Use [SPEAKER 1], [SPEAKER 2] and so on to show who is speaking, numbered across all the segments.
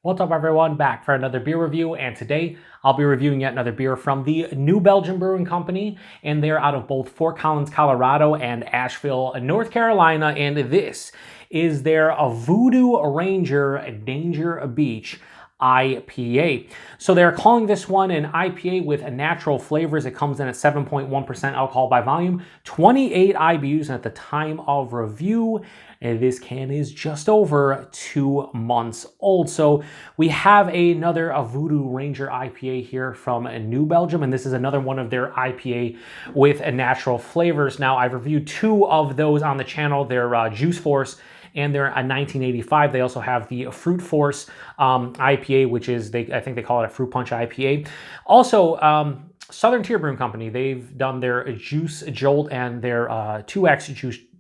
[SPEAKER 1] What's up everyone, back for another beer review, and today I'll be reviewing yet another beer from the new Belgium Brewing Company, and they're out of both Fort Collins, Colorado and Asheville, North Carolina, and this is their Voodoo Ranger Danger Beach IPA. So they're calling this one an IPA with natural flavors. It comes in at 7.1% alcohol by volume, 28 IBUs, and at the time of review, this can is just over 2 months old. So we have another Voodoo Ranger IPA here from New Belgium, and this is another one of their IPA with natural flavors. Now, I've reviewed 2 of those on the channel. They're Juice Force and they're a 1985. They also have the Fruit Force IPA, which is, I think they call it a Fruit Punch IPA. Also, Southern Tier Brewing Company, they've done their Juice Jolt and their 2X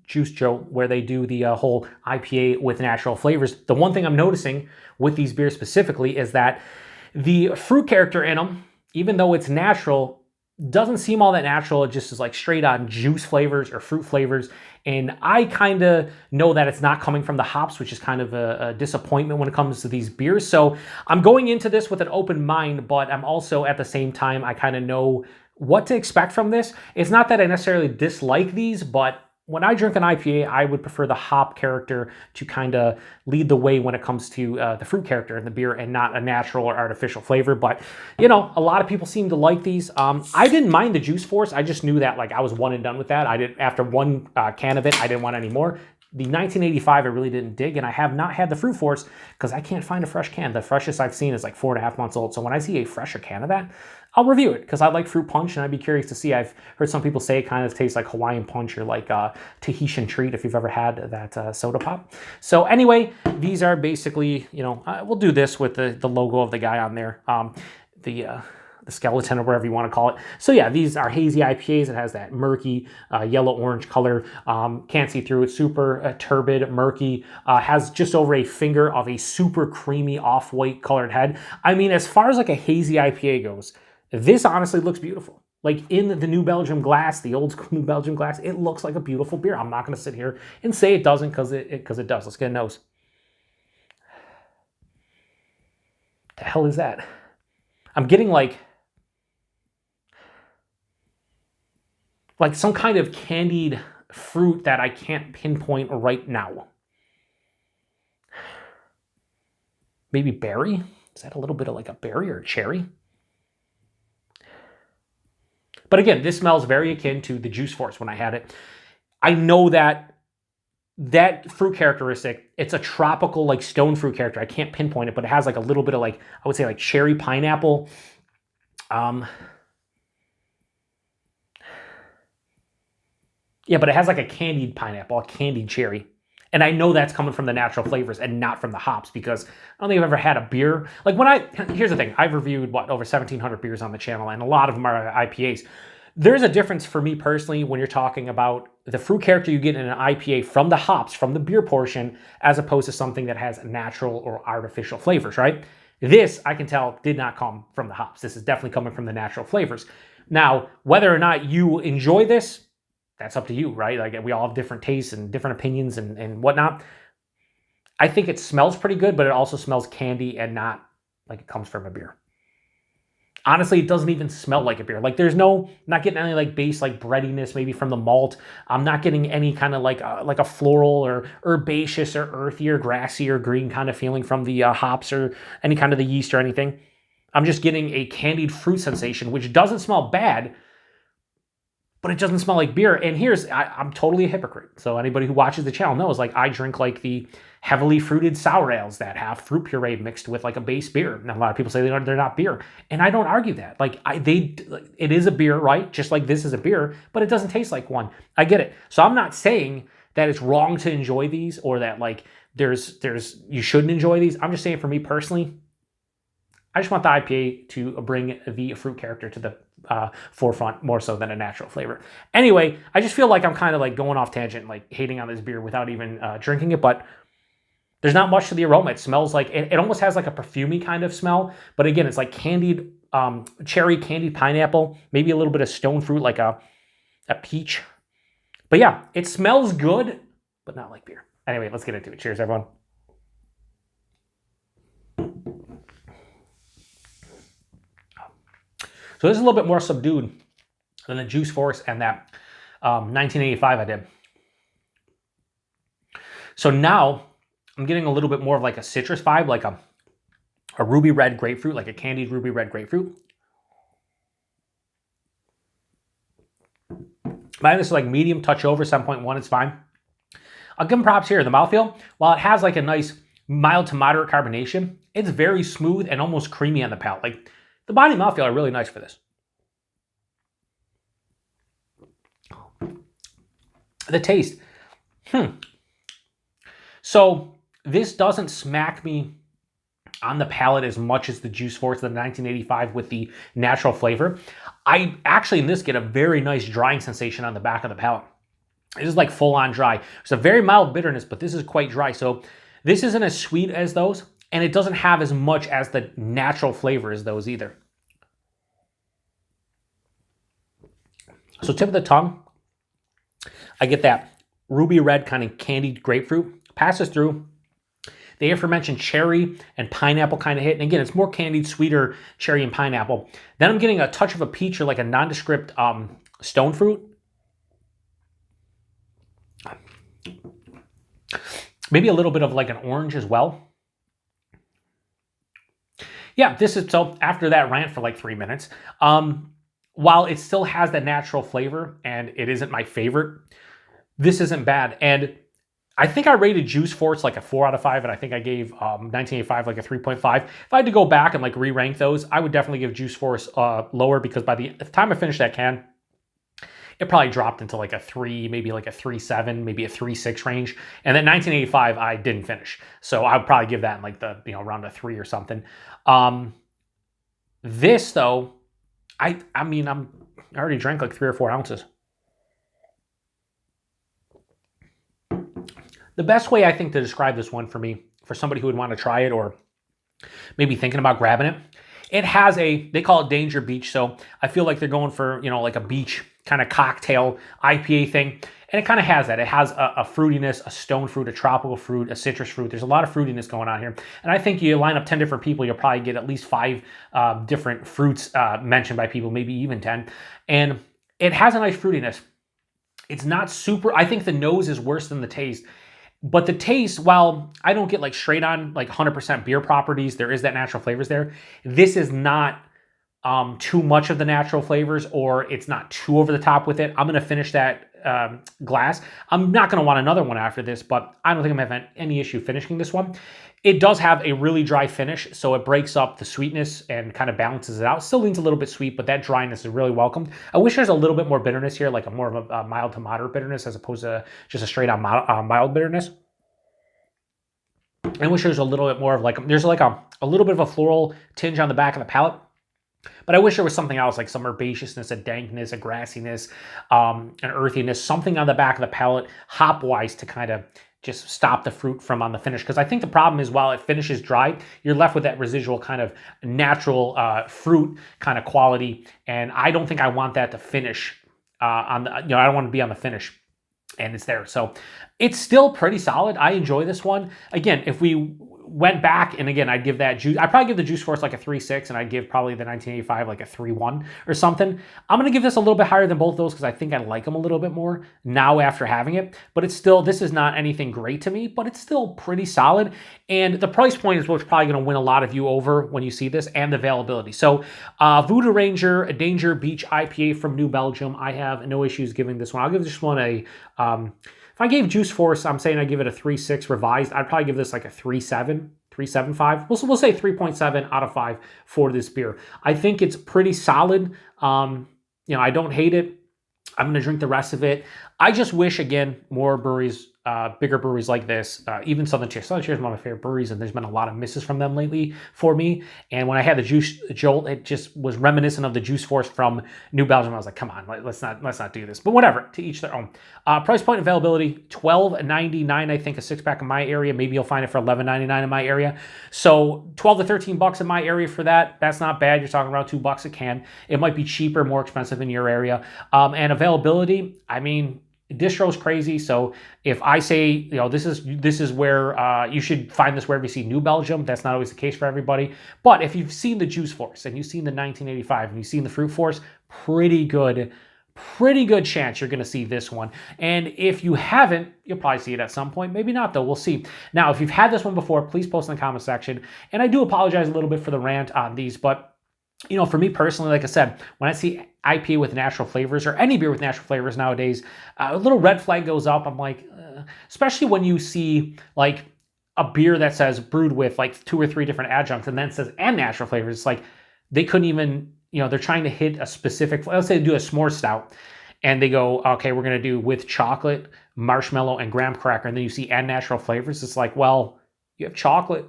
[SPEAKER 1] Juice Jolt, where they do the whole IPA with natural flavors. The one thing I'm noticing with these beers specifically is that the fruit character in them, even though it's natural, doesn't seem all that natural. It just is like straight on juice flavors or fruit flavors. And I kind of know that it's not coming from the hops, which is kind of a disappointment when it comes to these beers. So I'm going into this with an open mind, but I'm also at the same time, I kind of know what to expect from this. It's not that I necessarily dislike these, but when I drink an IPA, I would prefer the hop character to kind of lead the way when it comes to the fruit character in the beer and not a natural or artificial flavor. But, you know, a lot of people seem to like these. I didn't mind the Juice Force. I just knew that, like, I was one and done with that. After one can of it, I didn't want any more. The 1985 I really didn't dig, and I have not had the Fruit Force because I can't find a fresh can. The freshest I've seen is like 4.5 months old. So when I see a fresher can of that, I'll review it because I like Fruit Punch and I'd be curious to see. I've heard some people say it kind of tastes like Hawaiian Punch or like Tahitian Treat if you've ever had that soda pop. So anyway, these are basically, you know, we'll do this with the logo of the guy on there. The skeleton or whatever you want to call it. So yeah, these are Hazy IPAs. It has that murky yellow-orange color. Can't see through it. Super turbid, murky. Has just over a finger of a super creamy off-white colored head. I mean, as far as like a Hazy IPA goes, this honestly looks beautiful. Like in the New Belgium glass, the old school New Belgium glass, it looks like a beautiful beer. I'm not going to sit here and say it doesn't because it does. Let's get a nose. The hell is that? I'm getting like some kind of candied fruit that I can't pinpoint right now. Maybe berry? Is that a little bit of like a berry or a cherry? But again, this smells very akin to the Juice Force when I had it. I know that fruit characteristic, it's a tropical like stone fruit character. I can't pinpoint it, but it has like a little bit of like, I would say like cherry pineapple. Yeah, but it has like a candied pineapple, a candied cherry. And I know that's coming from the natural flavors and not from the hops because I don't think I've ever had a beer. Like here's the thing, I've reviewed, over 1,700 beers on the channel, and a lot of them are IPAs. There's a difference for me personally when you're talking about the fruit character you get in an IPA from the hops, from the beer portion, as opposed to something that has natural or artificial flavors, right? This, I can tell, did not come from the hops. This is definitely coming from the natural flavors. Now, whether or not you enjoy this, that's up to you, right? Like, we all have different tastes and different opinions and whatnot. I think it smells pretty good, but it also smells candy and not like it comes from a beer. Honestly, it doesn't even smell like a beer. Like, not getting any like base like breadiness maybe from the malt. I'm not getting any kind of like a floral or herbaceous or earthy or grassy or green kind of feeling from the hops or any kind of the yeast or anything. I'm just getting a candied fruit sensation, which doesn't smell bad, but it doesn't smell like beer. And I'm totally a hypocrite. So anybody who watches the channel knows, like, I drink like the heavily fruited sour ales that have fruit puree mixed with like a base beer. And a lot of people say they're not beer. And I don't argue that. Like, it is a beer, right? Just like this is a beer, but it doesn't taste like one. I get it. So I'm not saying that it's wrong to enjoy these or that like you shouldn't enjoy these. I'm just saying, for me personally, I just want the IPA to bring the fruit character to the forefront more so than a natural flavor. Anyway, I just feel like I'm kind of like going off tangent, like hating on this beer without even drinking it, but there's not much to the aroma. It smells like, it almost has like a perfumey kind of smell, but again, it's like candied cherry, candied pineapple, maybe a little bit of stone fruit, like a peach. But yeah, it smells good, but not like beer. Anyway, let's get into it. Cheers, everyone. So this is a little bit more subdued than the Juice Force and that 1985 I did. So now I'm getting a little bit more of like a citrus vibe, like a ruby red grapefruit, like a candied ruby red grapefruit. This is like medium touch over, 7.1, it's fine. I'll give them props here. The mouthfeel, while it has like a nice mild to moderate carbonation, it's very smooth and almost creamy on the palate. Like the body and mouthfeel are really nice for this. The taste. So this doesn't smack me on the palate as much as the Juice Force, the 1985 with the natural flavor. I actually in this get a very nice drying sensation on the back of the palate. This is like full on dry. It's a very mild bitterness, but this is quite dry. So this isn't as sweet as those, and it doesn't have as much as the natural flavor as those either. So tip of the tongue, I get that ruby red kind of candied grapefruit. Passes through the aforementioned cherry and pineapple kind of hit. And again, it's more candied, sweeter cherry and pineapple. Then I'm getting a touch of a peach or like a nondescript stone fruit. Maybe a little bit of like an orange as well. Yeah, this is, so after that rant for like 3 minutes, while it still has that natural flavor and it isn't my favorite, this isn't bad. And I think I rated Juice Force like a 4 out of 5, and I think I gave 1985 like a 3.5. If I had to go back and like re-rank those, I would definitely give Juice Force lower, because by the time I finished that can, it probably dropped into like a 3, maybe like a 3.7, maybe a 3.6 range. And then 1985, I didn't finish. So I would probably give that in like the, around a 3 or something. This though, I already drank like 3 or 4 ounces. The best way I think to describe this one for me, for somebody who would want to try it or maybe thinking about grabbing it, it has they call it Danger Beach. So I feel like they're going for, like a beach kind of cocktail IPA thing. And it kind of has that. It has a fruitiness, a stone fruit, a tropical fruit, a citrus fruit. There's a lot of fruitiness going on here. And I think you line up 10 different people, you'll probably get at least 5 different fruits mentioned by people, maybe even 10. And it has a nice fruitiness. It's not super, I think the nose is worse than the taste. But the taste, while I don't get like straight on like 100% beer properties, there is that natural flavors there. This is not too much of the natural flavors, or it's not too over the top with it. I'm going to finish that glass. I'm not going to want another one after this, but I don't think I'm having any issue finishing this one. It does have a really dry finish, so it breaks up the sweetness and kind of balances it out. Still leans a little bit sweet, but that dryness is really welcomed. I wish there's a little bit more bitterness here, like more of a mild to moderate bitterness as opposed to just a straight on mild bitterness. I wish there's a little bit more of like, there's like a little bit of a floral tinge on the back of the palate. But I wish there was something else, like some herbaceousness, a dankness, a grassiness, an earthiness, something on the back of the palate, hop-wise, to kind of just stop the fruit from on the finish. Because I think the problem is, while it finishes dry, you're left with that residual kind of natural fruit kind of quality. And I don't think I want that to finish on the, I don't want to be on the finish. And it's there. So it's still pretty solid. I enjoy this one. Again, if we went back, and again, I'd give that juice, I'd probably give the Juice Force like a 3.6, and I'd give probably the 1985 like a 3.1 or something. I'm going to give this a little bit higher than both those, because I think I like them a little bit more now after having it. But it's still, this is not anything great to me, but it's still pretty solid. And the price point is what's probably going to win a lot of you over when you see this, and the availability. So Voodoo Ranger, a Danger Beach IPA from New Belgium. I have no issues giving this one. I'll give this one a, if I gave Juice Force, I'm saying I give it a 3.6 revised. I'd probably give this like a 3.7, 3.75. We'll say 3.7 out of 5 for this beer. I think it's pretty solid. I don't hate it. I'm going to drink the rest of it. I just wish, again, more breweries, bigger breweries like this, even Southern Tier. Southern Tier is one of my favorite breweries, and there's been a lot of misses from them lately for me. And when I had the Juice Jolt, it just was reminiscent of the Juice Force from New Belgium. I was like, come on, let's not do this. But whatever, to each their own. Price point availability, $12.99, I think, a 6-pack in my area. Maybe you'll find it for $11.99 in my area. So $12 to $13 in my area for that. That's not bad. You're talking around $2 a can. It might be cheaper, more expensive in your area. And availability, I mean, Distro's crazy, so if I say, you know, this is where you should find this wherever you see New Belgium, that's not always the case for everybody. But if you've seen the Juice Force and you've seen the 1985 and you've seen the Fruit Force, pretty good chance you're going to see this one. And if you haven't, you'll probably see it at some point. Maybe not, though. We'll see. Now, if you've had this one before, please post in the comment section. And I do apologize a little bit for the rant on these, but you know, for me personally, like I said, when I see IPA with natural flavors or any beer with natural flavors nowadays, a little red flag goes up. I'm like, especially when you see like a beer that says brewed with like 2 or 3 different adjuncts and then says and natural flavors. It's like they couldn't even, you know, they're trying to hit a specific, let's say they do a s'more stout and they go, okay, we're going to do with chocolate, marshmallow, and graham cracker. And then you see and natural flavors. It's like, well, you have chocolate,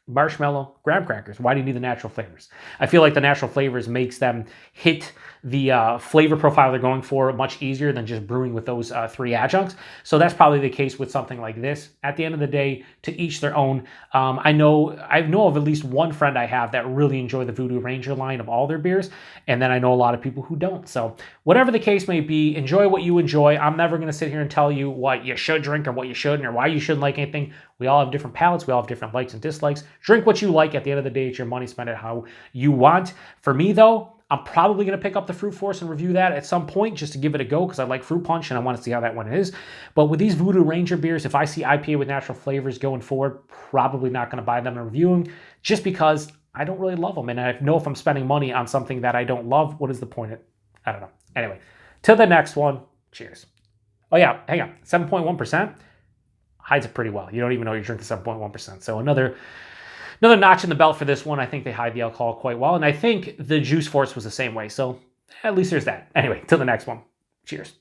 [SPEAKER 1] marshmallow, graham crackers. Why do you need the natural flavors? I feel like the natural flavors makes them hit the flavor profile they're going for much easier than just brewing with those 3 adjuncts. So that's probably the case with something like this. At the end of the day, to each their own. I know of at least one friend I have that really enjoy the Voodoo Ranger line of all their beers, and then I know a lot of people who don't. So whatever the case may be, enjoy what you enjoy. I'm never going to sit here and tell you what you should drink or what you shouldn't or why you shouldn't like anything. We all have different palates. We all have different likes and dislikes. Drink what you like. At the end of the day, it's your money. Spend it how you want. For me, though, I'm probably going to pick up the Fruit Force and review that at some point just to give it a go because I like fruit punch and I want to see how that one is. But with these Voodoo Ranger beers, if I see IPA with natural flavors going forward, probably not going to buy them and review them just because I don't really love them. And I know if I'm spending money on something that I don't love, what is the point? I don't know. Anyway, to the next one. Cheers. Oh, yeah. Hang on. 7.1% hides it pretty well. You don't even know you're drinking 7.1%. So another notch in the belt for this one. I think they hide the alcohol quite well. And I think the Juice Force was the same way. So at least there's that. Anyway, till the next one. Cheers.